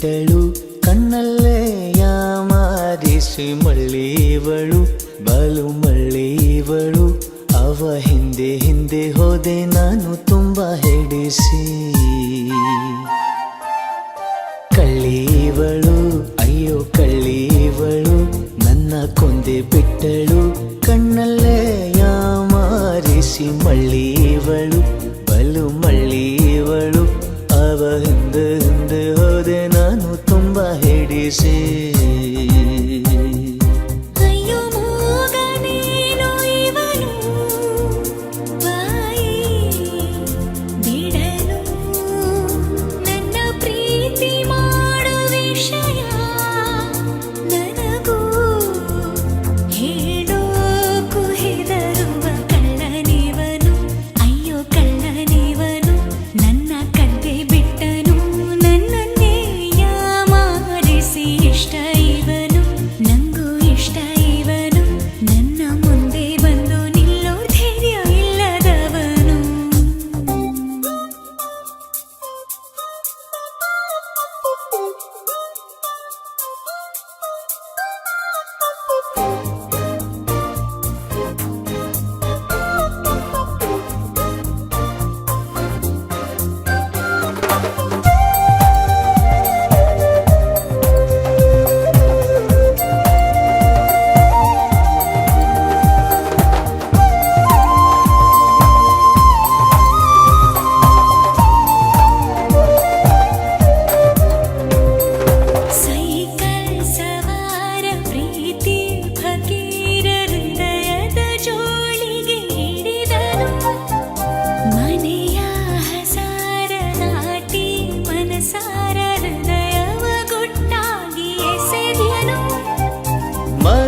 ಬಿಟ್ಟಳು ಕಣ್ಣಲ್ಲೇ ಯಾಮಾರಿಸಿ ಮಳ್ಳಿವಳು ಬಲು ಮಳ್ಳಿವಳು ಅವ ಹಿಂದೆ ಹಿಂದೆ ಹೋದೆ ನಾನು ತುಂಬ ಹಿಡಿಸಿ ಕಳ್ಳಿವಳು ಅಯ್ಯೋ ಕಳ್ಳಿವಳು ನನ್ನ ಕೊಂದೆ ಬಿಟ್ಟಳು ಕಣ್ಣಲ್ಲೇ ಯಾಮಾರಿಸಿ ಮಳ್ಳಿವಳು ಬಲು ಮಳ್ಳಿವಳು ಅವ ಹಿಂದೆ ಹಿಂದೆ ಹೋದೆ ನಾನು ತುಂಬ ಹಿಡಿಸಿ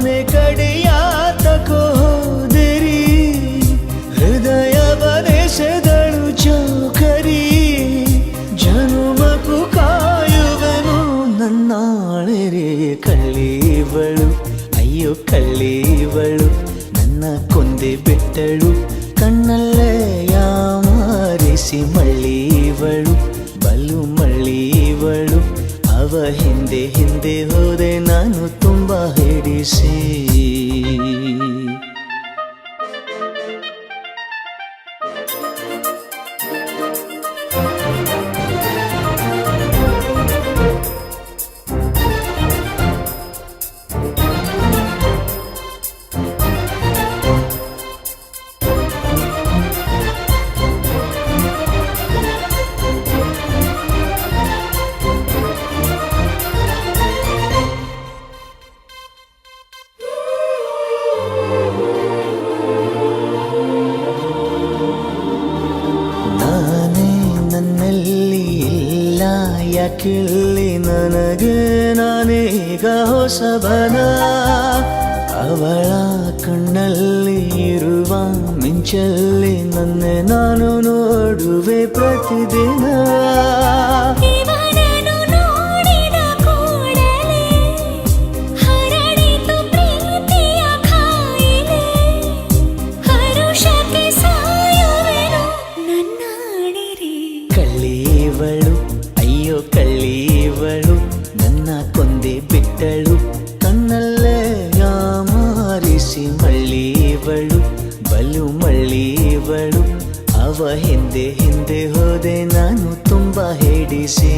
ಮನೆ ಕಡೆಯಾತಕೋ ಹೋದಿರಿ ಹೃದಯ ಬರೆಸೆದಳು ಚೌಕರಿ ಜನುಮಕು ಕಾಯುವೆನು ನನ್ನಾಳೆರೆ ಕಳ್ಳಿವಳು ಅಯ್ಯೋ ಕಳ್ಳಿವಳು ನನ್ನ ಕೊಂದೆ ಬಿಟ್ಟಳು ಕಣ್ಣಲ್ಲೇ ಯಾಮಾರಿಸಿ ಮಳ್ಳಿವಳು ಬಲು ಮಳ್ಳಿವಳು ಅವ ಹಿಂದೆ ಹಿಂದೆ ಹೋದೆ ನಾನು ತುಂಬ ಹಿಡಿಸಿ ಯಾಕಿಲ್ಲಿ ನನಗೆ ನಾನೀಗ ಹೊಸಬನ ಅವಳ ಕಣ್ಣಲ್ಲಿ ಇರುವ ಮಿಂಚಲ್ಲಿ ನನ್ನೆ ನಾನು ನೋಡುವೆ ಪ್ರತಿದಿನ ಕಳ್ಳಿವಳು ಅಯ್ಯೋ ಕಳ್ಳಿವಳು ನನ್ನ ಕೊಂದೆ ಬಿಟ್ಟಳು ಕಣ್ಣಲ್ಲೇ ಯಾಮಾರಿಸಿ ಮಳ್ಳಿವಳು ಬಲು ಮಳ್ಳಿವಳು ಅವ ಹಿಂದೆ ಹಿಂದೆ ಹೋದೆ ನಾನು ತುಂಬ ಹಿಡಿಸಿ